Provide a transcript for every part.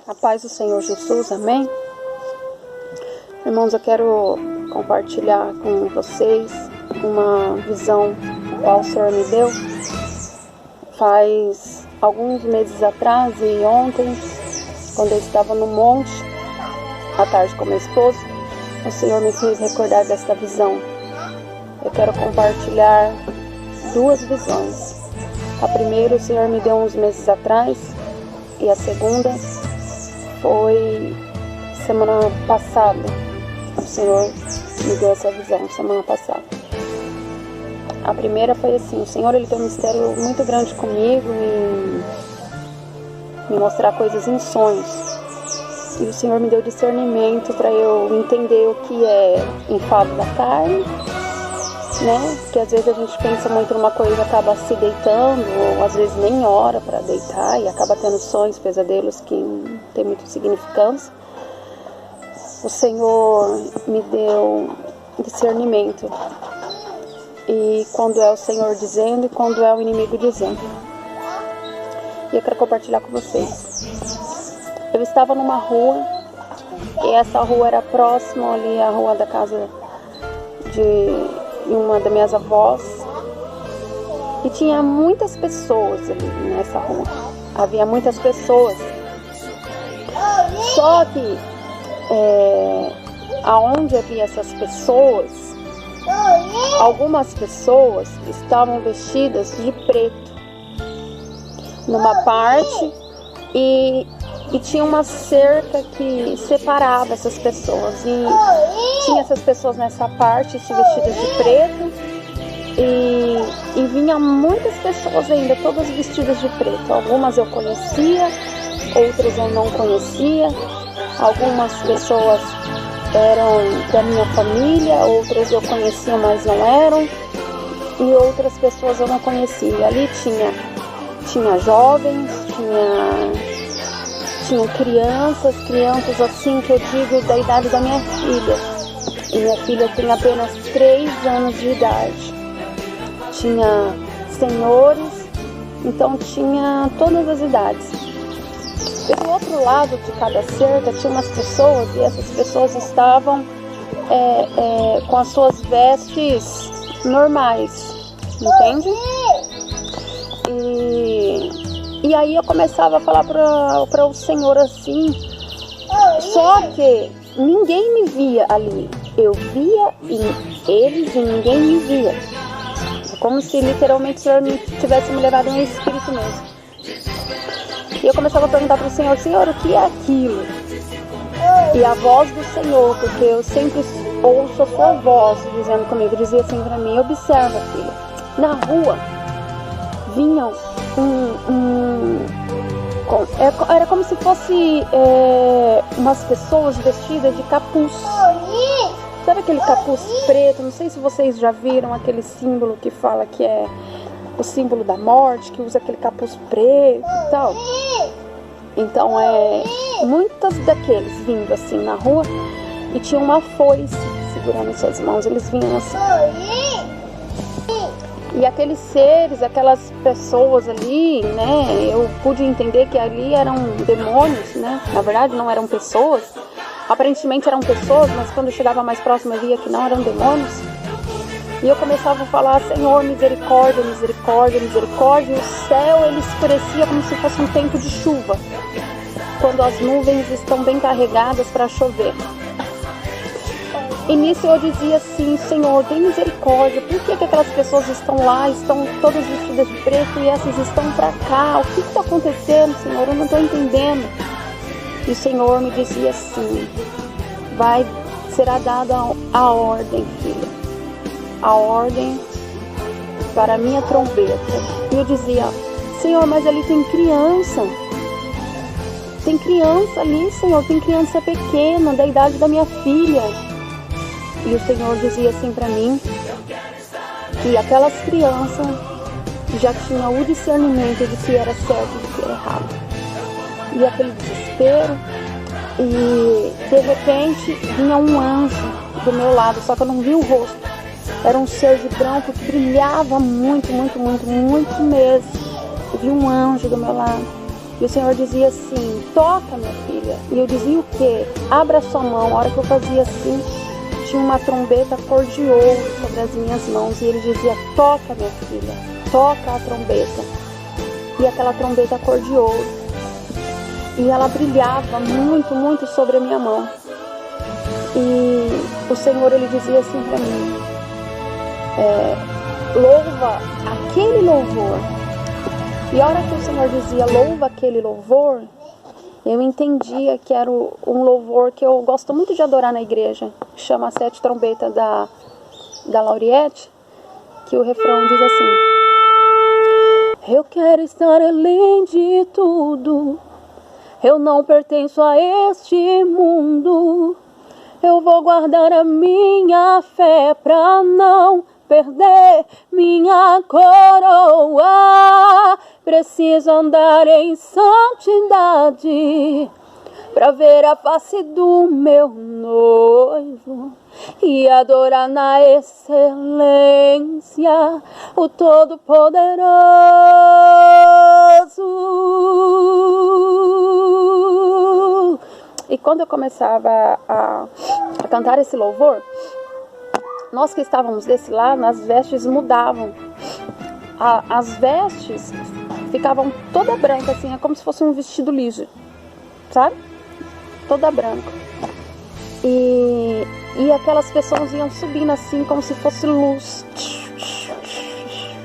A paz do Senhor Jesus, amém? Irmãos, eu quero compartilhar com vocês uma visão qual o Senhor me deu faz alguns meses atrás e ontem, quando eu estava no monte, à tarde com meu esposo, o Senhor me fez recordar desta visão. Eu quero compartilhar duas visões. A primeira o Senhor me deu uns meses atrás e a segunda foi semana passada. O Senhor me deu essa visão semana passada. A primeira foi assim: o Senhor ele tem um mistério muito grande comigo e me mostrar coisas em sonhos. E o Senhor me deu discernimento para eu entender o que é enfado da carne, né? Porque às vezes a gente pensa muito numa coisa e acaba se deitando, ou às vezes nem ora para deitar e acaba tendo sonhos, pesadelos que não tem muito significância. O Senhor me deu discernimento. E quando é o Senhor dizendo e quando é o inimigo dizendo. E eu quero compartilhar com vocês. Eu estava numa rua e essa rua era próxima ali à rua da casa de uma das minhas avós. E tinha muitas pessoas ali nessa rua. Havia muitas pessoas. Só que aonde havia essas pessoas, algumas pessoas estavam vestidas de preto numa parte e tinha uma cerca que separava essas pessoas e tinha essas pessoas nessa parte vestidas de preto e vinha muitas pessoas ainda todas vestidas de preto. Algumas eu conhecia, outras eu não conhecia, algumas pessoas eram da minha família, outras eu conhecia, mas não eram, e outras pessoas eu não conhecia. Ali tinha jovens, tinha crianças assim que eu digo da idade da minha filha. E minha filha tem apenas 3 anos de idade. Tinha senhores, então tinha todas as idades. Pelo outro lado de cada cerca tinha umas pessoas e essas pessoas estavam com as suas vestes normais, entende? E aí eu começava a falar para o Senhor assim, só que ninguém me via ali. Eu via eles e ninguém me via. É como se literalmente o Senhor tivesse me levado em espírito mesmo. E eu começava a perguntar para o Senhor: Senhor, o que é aquilo? E a voz do Senhor, porque eu sempre ouço a sua voz dizendo comigo, dizia assim para mim: observa, filha, na rua vinham era como se fosse umas pessoas vestidas de capuz. Sabe aquele capuz preto? Não sei se vocês já viram aquele símbolo que fala que é o símbolo da morte, que usa aquele capuz preto e tal. Então muitas daqueles vindo assim na rua e tinha uma foice segurando em suas mãos. Eles vinham assim. E aqueles seres, aquelas pessoas ali, né, eu pude entender que ali eram demônios, né? Na verdade não eram pessoas. Aparentemente eram pessoas, mas quando eu chegava mais próximo eu via que não eram demônios. E eu começava a falar: Senhor, misericórdia, misericórdia, misericórdia. E o céu ele escurecia como se fosse um tempo de chuva, quando as nuvens estão bem carregadas para chover. E nisso eu dizia assim: Senhor, tem misericórdia. Por que aquelas pessoas estão lá, estão todas vestidas de preto e essas estão para cá? O que está acontecendo, Senhor? Eu não estou entendendo. E o Senhor me dizia assim: será dada a ordem, filha. A ordem para a minha trombeta. E eu dizia: Senhor, mas ali tem criança. Tem criança ali, Senhor. Tem criança pequena, da idade da minha filha. E o Senhor dizia assim para mim que aquelas crianças já tinham o discernimento de que era certo e de que era errado. E aquele desespero. E de repente vinha um anjo do meu lado, só que eu não vi o rosto. Era um ser de branco que brilhava muito, muito, muito, muito mesmo. Eu vi um anjo do meu lado. E o Senhor dizia assim: toca, minha filha. E eu dizia o quê? Abra sua mão. A hora que eu fazia assim, tinha uma trombeta cor de ouro sobre as minhas mãos. E ele dizia: toca, minha filha, toca a trombeta. E aquela trombeta cor de ouro. E ela brilhava muito, muito sobre a minha mão. E o Senhor, ele dizia assim para mim: louva aquele louvor. E a hora que o Senhor dizia louva aquele louvor, eu entendia que era um louvor que eu gosto muito de adorar na igreja, chama a Sete Trombetas da Lauriette, que o refrão diz assim: eu quero estar além de tudo, eu não pertenço a este mundo, eu vou guardar a minha fé pra não perder minha coroa. Preciso andar em santidade pra ver a face do meu noivo e adorar na excelência o Todo-Poderoso. E quando eu começava a cantar esse louvor, nós que estávamos desse lado, as vestes mudavam. As vestes ficavam toda branca, assim, é como se fosse um vestido liso, sabe? Toda branca. E aquelas pessoas iam subindo assim, como se fosse luz.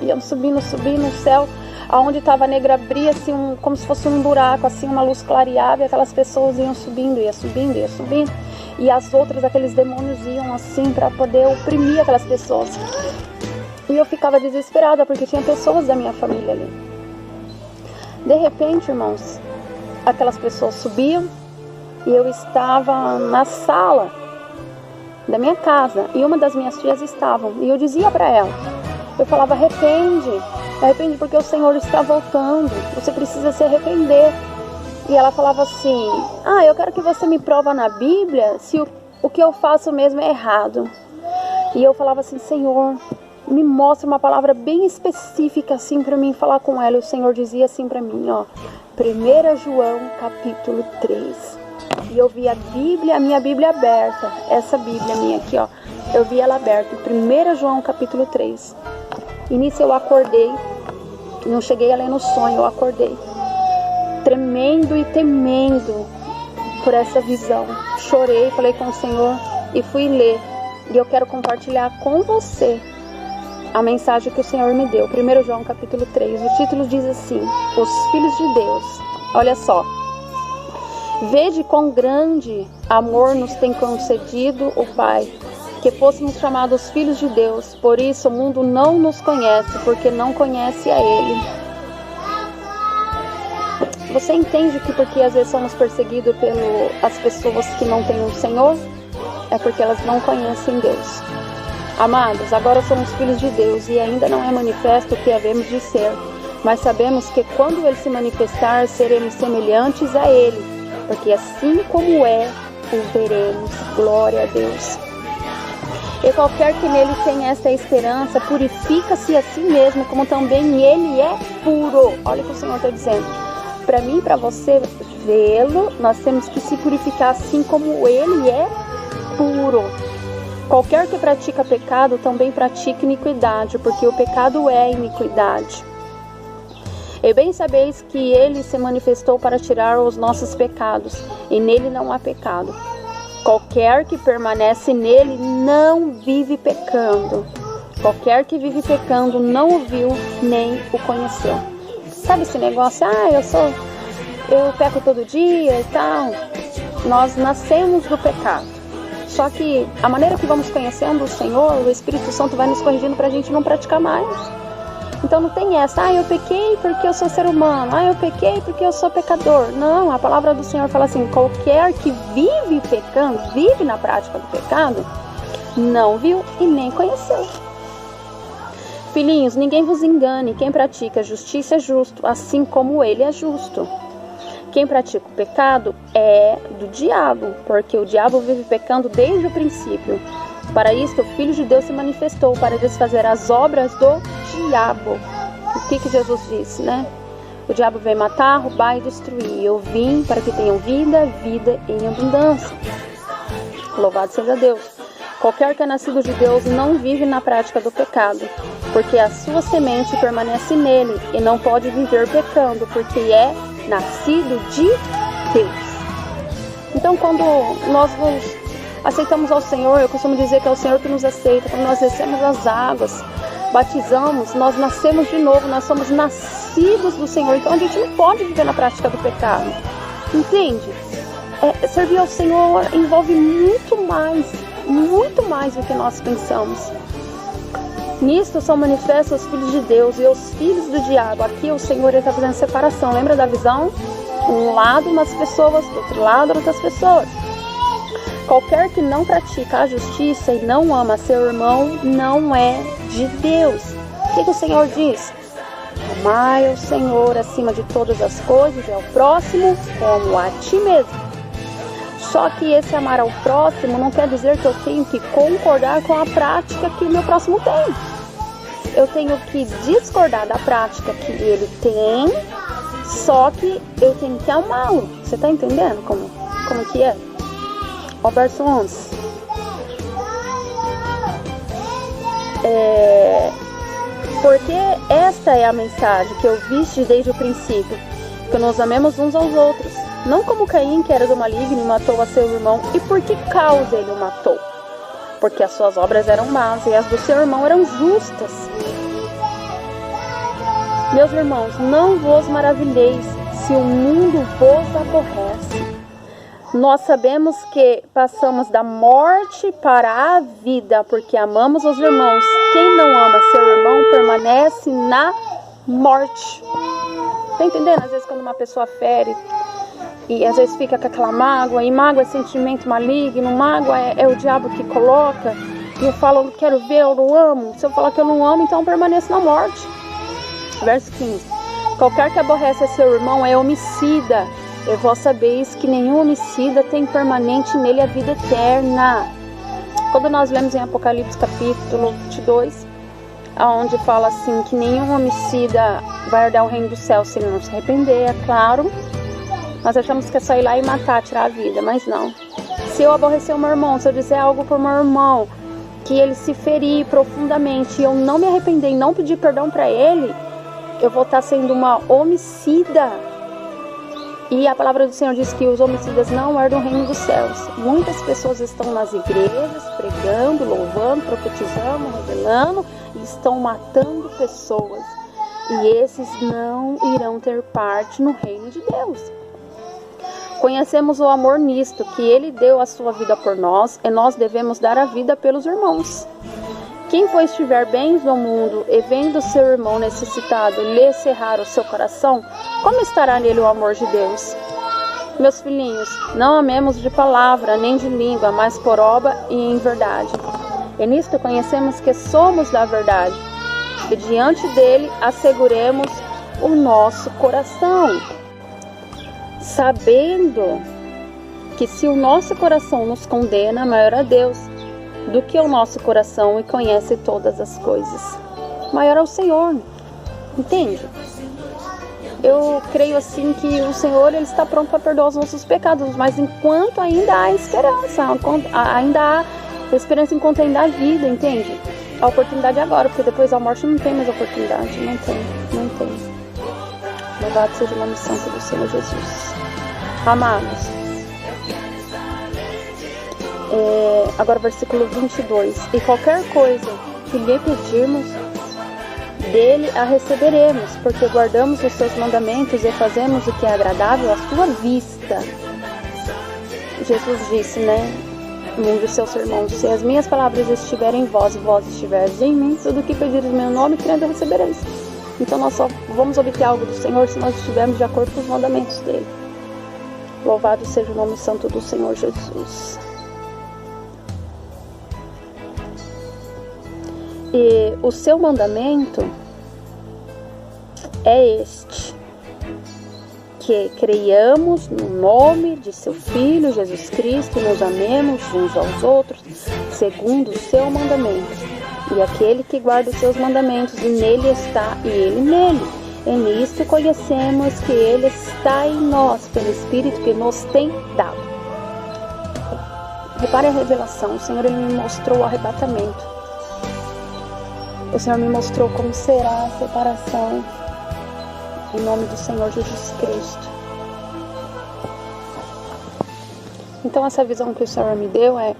Iam subindo no céu. Aonde estava a negra abria, assim, como se fosse um buraco, assim, uma luz clareava, e aquelas pessoas iam subindo, ia subindo, ia subindo. E as outras, aqueles demônios iam assim para poder oprimir aquelas pessoas. E eu ficava desesperada, porque tinha pessoas da minha família ali. De repente, irmãos, aquelas pessoas subiam e eu estava na sala da minha casa. E uma das minhas tias estavam. E eu dizia para ela, eu falava: arrepende porque o Senhor está voltando. Você precisa se arrepender. E ela falava assim: eu quero que você me prova na Bíblia se o que eu faço mesmo é errado. E eu falava assim: Senhor, me mostra uma palavra bem específica assim para mim falar com ela. E o Senhor dizia assim para mim, 1 João capítulo 3. E eu vi a minha Bíblia aberta. Essa Bíblia minha aqui, eu vi ela aberta. 1 João capítulo 3. E nisso eu acordei. Não cheguei a ler no sonho, eu acordei tremendo e temendo por essa visão. Chorei, falei com o Senhor e fui ler. E eu quero compartilhar com você a mensagem que o Senhor me deu. 1 João capítulo 3. O título diz assim: Os filhos de Deus. Olha só. Vede quão grande amor nos tem concedido o Pai, que fôssemos chamados filhos de Deus. Por isso o mundo não nos conhece, porque não conhece a Ele. Você entende que porque às vezes somos perseguidos pelas pessoas que não têm o Senhor? É porque elas não conhecem Deus. Amados, agora somos filhos de Deus e ainda não é manifesto o que havemos de ser. Mas sabemos que quando Ele se manifestar, seremos semelhantes a Ele, porque assim como é, o veremos. Glória a Deus. E qualquer que nele tenha esta esperança, purifica-se a si mesmo, como também Ele é puro. Olha o que o Senhor está dizendo. Para mim e para você vê-lo, nós temos que se purificar assim como Ele é puro. Qualquer que pratica pecado também pratica iniquidade, porque o pecado é iniquidade. E bem sabeis que Ele se manifestou para tirar os nossos pecados, e nele não há pecado. Qualquer que permanece nele não vive pecando. Qualquer que vive pecando não o viu nem o conheceu. Sabe esse negócio? Eu peco todo dia e tal. Nós nascemos do pecado. Só que a maneira que vamos conhecendo o Senhor, o Espírito Santo vai nos corrigindo para a gente não praticar mais. Então não tem essa, eu pequei porque eu sou ser humano, eu pequei porque eu sou pecador. Não, a palavra do Senhor fala assim: qualquer que vive pecando, vive na prática do pecado, não viu e nem conheceu. Filhinhos, ninguém vos engane, quem pratica a justiça é justo, assim como Ele é justo. Quem pratica o pecado é do diabo, porque o diabo vive pecando desde o princípio. Para isto, o Filho de Deus se manifestou, para desfazer as obras do diabo. O que Jesus disse, né? O diabo vem matar, roubar e destruir. Eu vim para que tenham vida, vida em abundância. Louvado seja Deus. Qualquer que é nascido de Deus não vive na prática do pecado, porque a sua semente permanece nele e não pode viver pecando, porque é nascido de Deus. Então, quando nós aceitamos ao Senhor, eu costumo dizer que é o Senhor que nos aceita. Quando nós descemos as águas, batizamos, nós nascemos de novo, nós somos nascidos do Senhor. Então a gente não pode viver na prática do pecado, entende? Servir ao Senhor envolve muito mais do que nós pensamos. Nisto são manifestos os filhos de Deus e os filhos do diabo. Aqui o Senhor está fazendo separação, lembra da visão? Um lado umas pessoas, do outro lado outras pessoas. Qualquer que não pratica a justiça e não ama seu irmão não é de Deus. O que o Senhor diz? Amai ao Senhor acima de todas as coisas e ao próximo como a ti mesmo. Só que esse amar ao próximo não quer dizer que eu tenho que concordar com a prática que o meu próximo tem. Eu tenho que discordar da prática que ele tem, só que eu tenho que amá-lo. Você está entendendo como que é? Ó, verso 11. Porque esta é a mensagem que eu viste desde o princípio, que nos amemos uns aos outros. Não como Caim, que era do maligno e matou a seu irmão. E por que causa ele o matou? Porque as suas obras eram más e as do seu irmão eram justas. Meus irmãos, não vos maravilheis se o mundo vos aborrece. Nós sabemos que passamos da morte para a vida, porque amamos os irmãos. Quem não ama seu irmão permanece na morte. Tá entendendo? Às vezes quando uma pessoa fere e às vezes fica com aquela mágoa, e mágoa é sentimento maligno, mágoa é o diabo que coloca, e eu falo, eu não quero ver, eu não amo. Se eu falar que eu não amo, então eu permaneço na morte. Verso 15. Qualquer que aborrece a seu irmão é homicida, e vós sabeis que nenhum homicida tem permanente nele a vida eterna. Quando nós lemos em Apocalipse capítulo 22, onde fala assim, que nenhum homicida vai herdar o reino do céu se ele não se arrepender, é claro. Nós achamos que é só ir lá e matar, tirar a vida, mas não. Se eu aborrecer o meu irmão, se eu dizer algo para o meu irmão, que ele se ferir profundamente e eu não me arrepender e não pedir perdão para ele, eu vou estar sendo uma homicida. E a palavra do Senhor diz que os homicidas não herdam o reino dos céus. Muitas pessoas estão nas igrejas, pregando, louvando, profetizando, revelando, e estão matando pessoas. E esses não irão ter parte no reino de Deus. Conhecemos o amor nisto, que ele deu a sua vida por nós, e nós devemos dar a vida pelos irmãos. Quem pois tiver bens no mundo, e vendo seu irmão necessitado lhe cerrar o seu coração, como estará nele o amor de Deus? Meus filhinhos, não amemos de palavra, nem de língua, mas por obra e em verdade. E nisto conhecemos que somos da verdade, e diante dele asseguremos o nosso coração, sabendo que se o nosso coração nos condena, maior é Deus do que o nosso coração e conhece todas as coisas. Maior é o Senhor, entende? Eu creio assim que o Senhor ele está pronto para perdoar os nossos pecados, mas enquanto ainda há esperança, ainda há esperança enquanto ainda há vida, entende? A oportunidade é agora, porque depois da morte não tem mais oportunidade, não tem. Louvado seja o nome santo do Senhor Jesus. Amados, agora versículo 22. E qualquer coisa que lhe pedirmos, dele a receberemos, porque guardamos os seus mandamentos e fazemos o que é agradável à sua vista. Jesus disse, num dos seus sermões, se as minhas palavras estiverem em vós e vós estiveres em mim, tudo o que pedires em meu nome, crendo recebereis. Então nós só vamos obter algo do Senhor se nós estivermos de acordo com os mandamentos dele. Louvado seja o nome santo do Senhor Jesus. E o seu mandamento é este, que creiamos no nome de seu Filho Jesus Cristo, nos amemos uns aos outros, segundo o seu mandamento. E aquele que guarda os seus mandamentos, e nele está, e ele nele. E nisto conhecemos que Ele está em nós, pelo Espírito que nos tem dado. Repare a revelação. O Senhor Ele me mostrou o arrebatamento. O Senhor me mostrou como será a separação. Em nome do Senhor Jesus Cristo. Então essa visão que o Senhor me deu é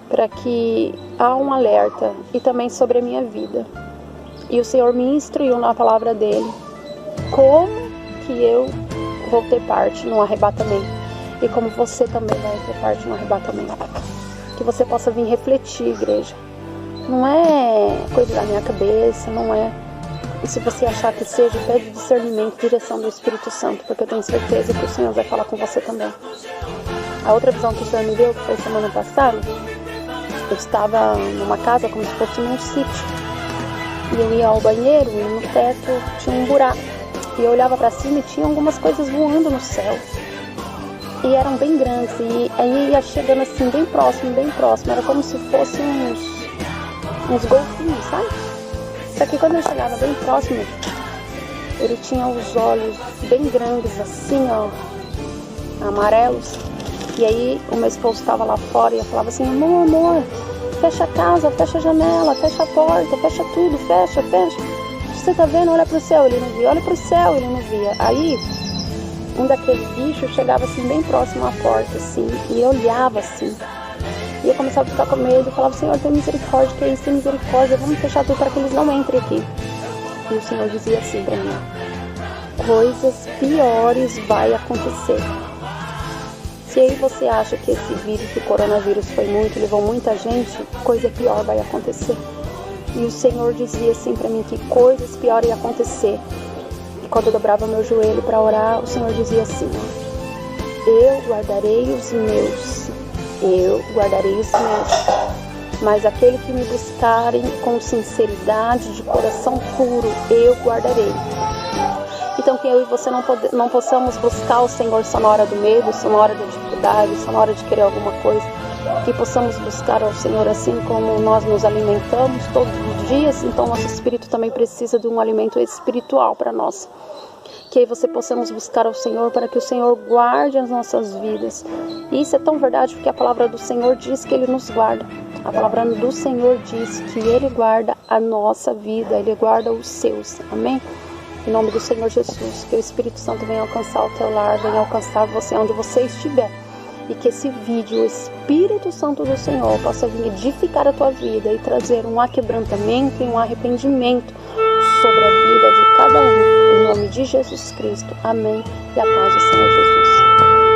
para que há um alerta e também sobre a minha vida. E o Senhor me instruiu na palavra dele como que eu vou ter parte no arrebatamento e como você também vai ter parte no arrebatamento. Que você possa vir refletir, igreja. Não é coisa da minha cabeça, não é. E se você achar que seja, pede discernimento, direção do Espírito Santo, porque eu tenho certeza que o Senhor vai falar com você também. A outra visão que o Senhor me deu, que foi semana passada, eu estava numa casa como se fosse num sítio. E eu ia ao banheiro e no teto tinha um buraco. E eu olhava para cima e tinha algumas coisas voando no céu. E eram bem grandes. E aí ia chegando assim, bem próximo, bem próximo. Era como se fossem uns golfinhos, sabe? Só que quando eu chegava bem próximo, ele tinha os olhos bem grandes assim, ó, amarelos. E aí o meu esposo estava lá fora e eu falava assim: amor, fecha a casa, fecha a janela, fecha a porta, fecha tudo, fecha. Você tá vendo? Olha pro céu, ele não via. Olha pro céu, ele não via. Aí um daqueles bichos chegava assim bem próximo à porta assim, e eu olhava assim. E eu começava a ficar com medo e falava: Senhor, tem misericórdia, que é isso, tem misericórdia, vamos fechar tudo para que eles não entrem aqui. E o Senhor dizia assim para mim: coisas piores vai acontecer. Se aí você acha que esse vírus, o coronavírus foi muito, levou muita gente, coisa pior vai acontecer. E o Senhor dizia assim para mim que coisas piores iam acontecer. E quando eu dobrava meu joelho para orar, o Senhor dizia assim: eu guardarei os meus. Eu guardarei os meus, mas aquele que me buscarem com sinceridade, de coração puro, eu guardarei. Então que eu e você não possamos buscar o Senhor só na hora do medo, só na hora da dificuldade, só na hora de querer alguma coisa. Que possamos buscar ao Senhor assim como nós nos alimentamos todos os dias, então nosso espírito também precisa de um alimento espiritual para nós. Que aí você possamos buscar ao Senhor para que o Senhor guarde as nossas vidas. E isso é tão verdade porque a palavra do Senhor diz que Ele nos guarda. A palavra do Senhor diz que Ele guarda a nossa vida, Ele guarda os seus. Amém? Em nome do Senhor Jesus, que o Espírito Santo venha alcançar o teu lar, venha alcançar você onde você estiver. E que esse vídeo, o Espírito Santo do Senhor, possa vir edificar a tua vida e trazer um aquebrantamento e um arrependimento sobre a vida de cada um. Em nome de Jesus Cristo. Amém. E a paz do Senhor Jesus.